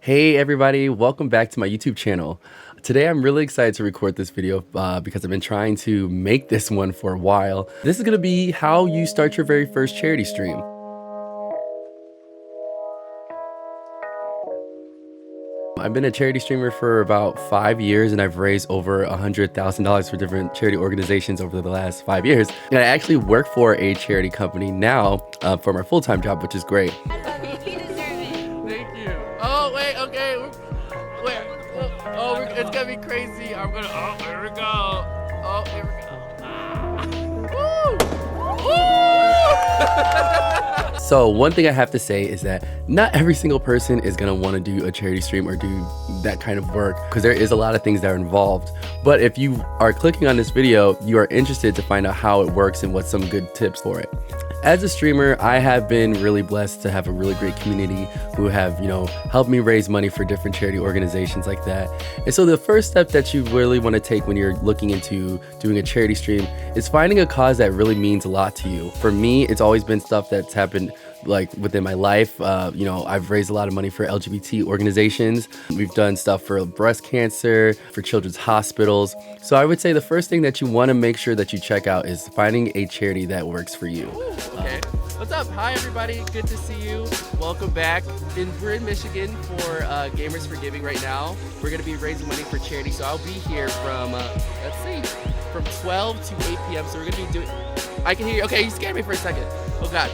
Hey everybody, welcome back to my YouTube channel. Today I'm really excited to record this video because I've been trying to make this one for a while. This is going to be how you start your very first charity stream. I've been a charity streamer for about 5 years and I've raised over $100,000 for different charity organizations over the last 5 years. And I actually work for a charity company now for my full-time job, which is great. Thank you. Oh, wait, okay. Wait. Oh, it's gonna be crazy. I'm gonna. Oh, here we go. Oh, here we go. Woo! Woo! So one thing I have to say is that not every single person is gonna want to do a charity stream or do that kind of work because there is a lot of things that are involved. But if you are clicking on this video, you are interested to find out how it works and what's some good tips for it. As a streamer, I have been really blessed to have a really great community who have, helped me raise money for different charity organizations like that. And so the first step that you really want to take when you're looking into doing a charity stream is finding a cause that really means a lot to you. For me, it's always been stuff that's happened like within my life. I've raised a lot of money for LGBT organizations. We've done stuff for breast cancer, for children's hospitals. So I would say the first thing that you want to make sure that you check out is finding a charity that works for you. Okay. What's up? Hi, everybody. Good to see you. Welcome back. We're in Michigan for Gamers for Giving right now. We're going to be raising money for charity. So I'll be here from, from 12 to 8 p.m. So we're going to be doing... I can hear you. Okay, you scared me for a second. Oh, God.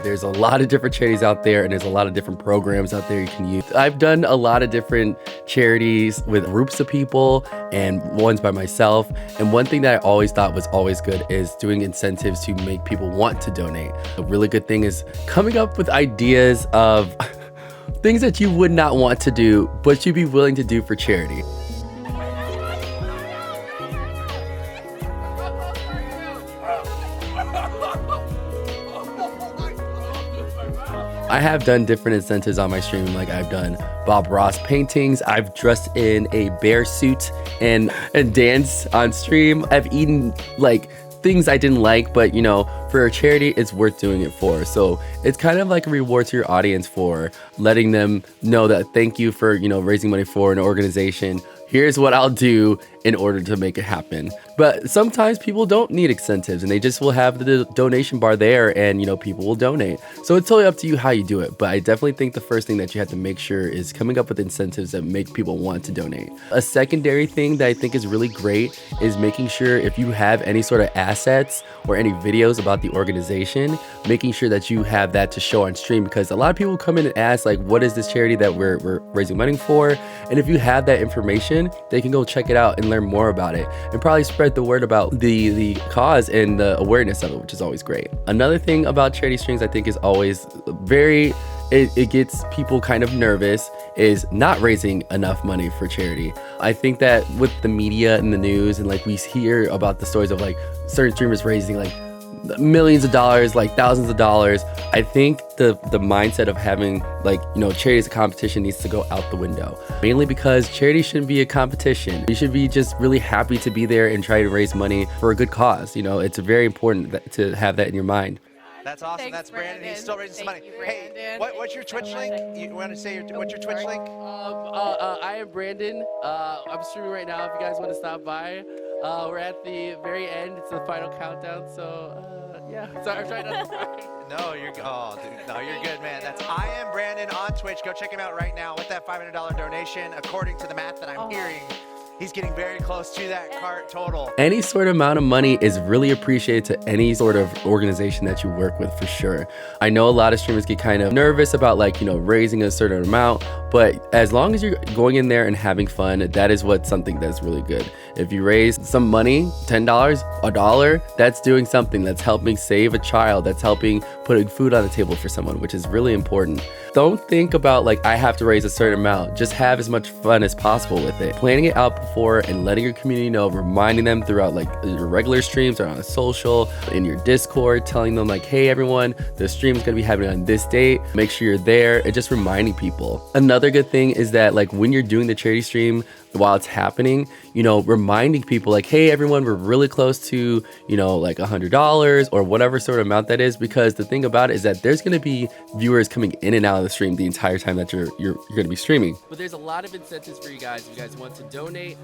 There's a lot of different charities out there and there's a lot of different programs out there you can use. I've done a lot of different charities with groups of people and ones by myself. And one thing that I always thought was always good is doing incentives to make people want to donate. A really good thing is coming up with ideas of things that you would not want to do, but you'd be willing to do for charity. I have done different incentives on my stream, like I've done Bob Ross paintings, I've dressed in a bear suit and danced on stream. I've eaten like things I didn't like, but for a charity, it's worth doing it for. So it's kind of like a reward to your audience for letting them know that thank you for, raising money for an organization. Here's what I'll do in order to make it happen. But sometimes people don't need incentives and they just will have the donation bar there and, people will donate. So it's totally up to you how you do it. But I definitely think the first thing that you have to make sure is coming up with incentives that make people want to donate. A secondary thing that I think is really great is making sure if you have any sort of assets or any videos about the organization, making sure that you have that to show on stream, because a lot of people come in and ask like, what is this charity that we're raising money for? And if you have that information, they can go check it out and learn more about it and probably spread the word about the cause and the awareness of it, which is always great. Another thing about charity streams I think is always it gets people kind of nervous is not raising enough money for charity. I think that with the media and the news and like we hear about the stories of like certain streamers raising like millions of dollars, like thousands of dollars. I think the mindset of having like, charity as a competition needs to go out the window. Mainly because charity shouldn't be a competition. You should be just really happy to be there and try to raise money for a good cause. It's very important to have that in your mind. That's awesome. Thanks, That's Brandon. He's still raising some money. You, Hey, what's your Twitch link? You want to say what's your Twitch link? IAmBrandon. I'm streaming right now if you guys want to stop by. We're at the very end. It's the final countdown. So, yeah. Sorry, I'm trying not to cry. No, you're good, man. That's IAmBrandon on Twitch. Go check him out right now with that $500 donation. According to the math that I'm hearing, he's getting very close to that cart total. Any sort of amount of money is really appreciated to any sort of organization that you work with, for sure. I know a lot of streamers get kind of nervous about like, raising a certain amount, but as long as you're going in there and having fun, that is something that's really good. If you raise some money, $10, $1, that's doing something. That's helping save a child. That's helping putting food on the table for someone, which is really important. Don't think about like, I have to raise a certain amount. Just have as much fun as possible with it. Planning it out before and letting your community know, reminding them throughout like your regular streams or on a social, in your Discord, telling them like, hey everyone, the stream is gonna be happening on this date. Make sure you're there and just reminding people. Another Another good thing is that like when you're doing the charity stream while it's happening, you know, reminding people like, hey everyone, we're really close to, you know, like $100 or whatever sort of amount that is, because the thing about it is that there's going to be viewers coming in and out of the stream the entire time that you're going to be streaming. But there's a lot of incentives for you guys. If you guys want to donate,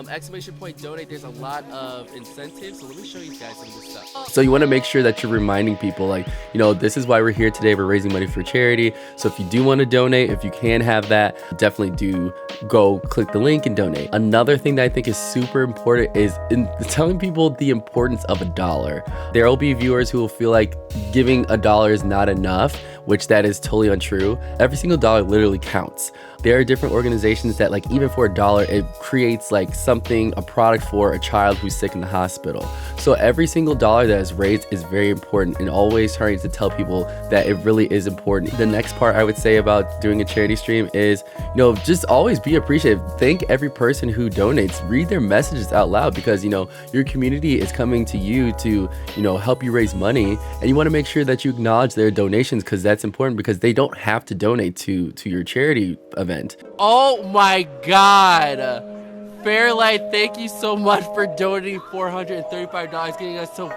exclamation point donate, there's a lot of incentives. So let me show you guys some of this stuff. So you want to make sure that you're reminding people like, you know, this is why we're here today. We're raising money for charity. So if you do want to donate, if you can have that, definitely do go click the link and donate. Another thing that I think is super important is in telling people the importance of $1. There will be viewers who will feel like giving $1 is not enough, which that is totally untrue. Every single dollar literally counts. There are different organizations that like even for $1, it creates like something, a product for a child who's sick in the hospital. So every single dollar that is raised is very important, and always trying to tell people that it really is important. The next part I would say about doing a charity stream is, you know, just always be appreciative. Thank every person who donates. Read their messages out loud, because, you know, your community is coming to you to, you know, help you raise money, and you want to make sure that you acknowledge their donations, because that's important, because they don't have to donate to your charity event. Oh my God. Fairlight, thank you so much for donating $435, getting us to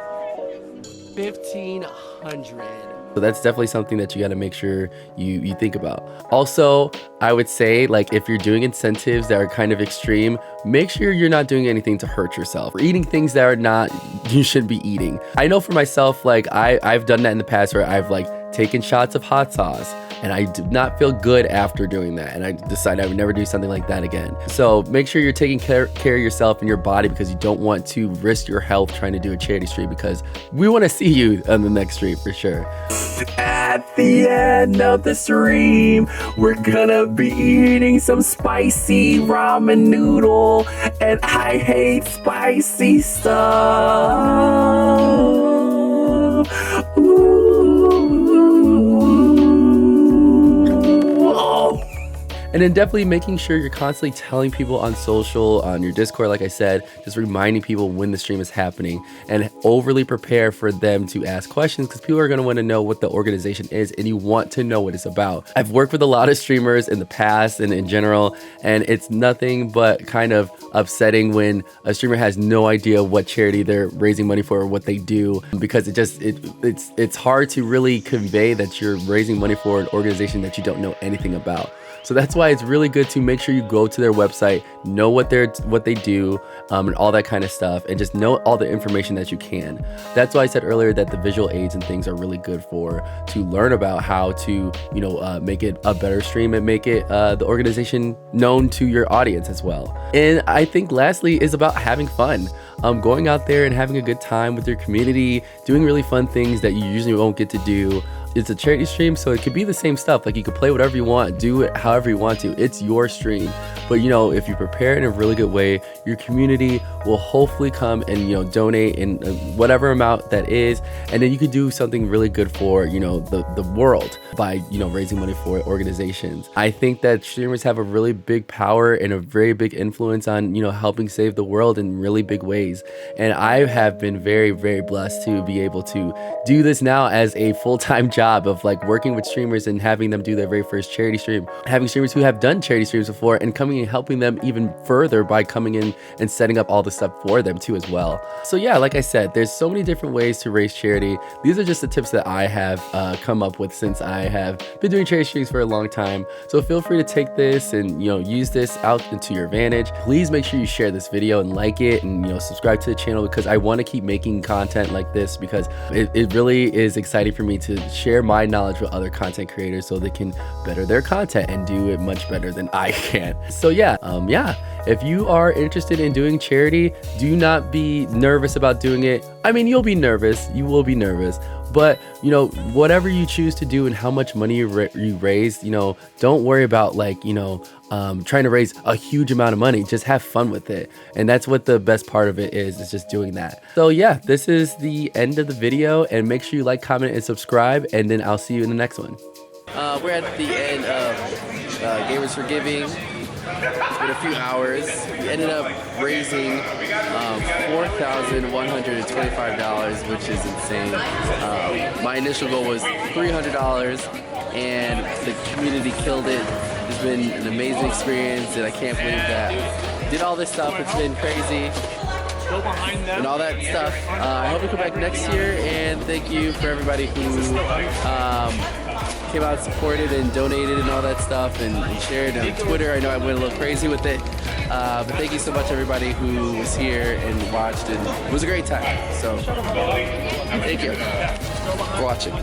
$1,500. So that's definitely something that you got to make sure you think about. Also, I would say, like, if you're doing incentives that are kind of extreme, make sure you're not doing anything to hurt yourself or eating things that are not you should be eating. I know for myself, like I've done that in the past where I've like taken shots of hot sauce, and I did not feel good after doing that, and I decided I would never do something like that again. So make sure you're taking care of yourself and your body, because you don't want to risk your health trying to do a charity stream, because we want to see you on the next stream for sure. At the end of the stream, we're gonna be eating some spicy ramen noodle, and I hate spicy stuff. Ooh. And then definitely making sure you're constantly telling people on social, on your Discord, like I said, just reminding people when the stream is happening, and overly prepare for them to ask questions, because people are going to want to know what the organization is, and you want to know what it's about. I've worked with a lot of streamers in the past and in general, and it's nothing but kind of upsetting when a streamer has no idea what charity they're raising money for or what they do, because it's hard to really convey that you're raising money for an organization that you don't know anything about. So that's why it's really good to make sure you go to their website, know what they do, and all that kind of stuff, and just know all the information that you can. That's why I said earlier that the visual aids and things are really good to learn about how to, you know, make it a better stream and make it the organization known to your audience as well. And I think lastly is about having fun. Going out there and having a good time with your community, doing really fun things that you usually won't get to do. It's a charity stream, so it could be the same stuff. Like, you could play whatever you want, do it however you want to. It's your stream. But, you know, if you prepare in a really good way, your community will hopefully come and, you know, donate in whatever amount that is. And then you could do something really good for, you know, the world by, you know, raising money for organizations. I think that streamers have a really big power and a very big influence on, you know, helping save the world in really big ways. And I have been very, very blessed to be able to do this now as a full-time job of like working with streamers and having them do their very first charity stream, having streamers who have done charity streams before and coming and helping them even further by coming in and setting up all the stuff for them too as well. So yeah, like I said, there's so many different ways to raise charity. These are just the tips that I have come up with since I have been doing charity streams for a long time. So feel free to take this and, you know, use this out into your advantage. Please make sure you share this video and like it, and, you know, subscribe to the channel, because I want to keep making content like this, because it really is exciting for me to share my knowledge with other content creators so they can better their content and do it much better than I can. So yeah, if you are interested in doing charity, do not be nervous about doing it. I mean, you'll be nervous, you will be nervous, but, you know, whatever you choose to do and how much money you raise, you know, don't worry about, like, you know, trying to raise a huge amount of money. Just have fun with it. And that's what the best part of it is just doing that. So yeah, this is the end of the video, and make sure you like, comment, and subscribe, and then I'll see you in the next one. We're at the end of Gamers for Giving. It's been a few hours. We ended up raising $4,125, which is insane. My initial goal was $300, and the community killed it. It's been an amazing experience, and I can't believe that did all this stuff. It's been crazy and all that stuff. I hope you come back next year, and thank you for everybody who came out, supported, and donated, and all that stuff, and shared on Twitter. I know I went a little crazy with it, but thank you so much, everybody who was here and watched, and it was a great time. So, thank you for watching.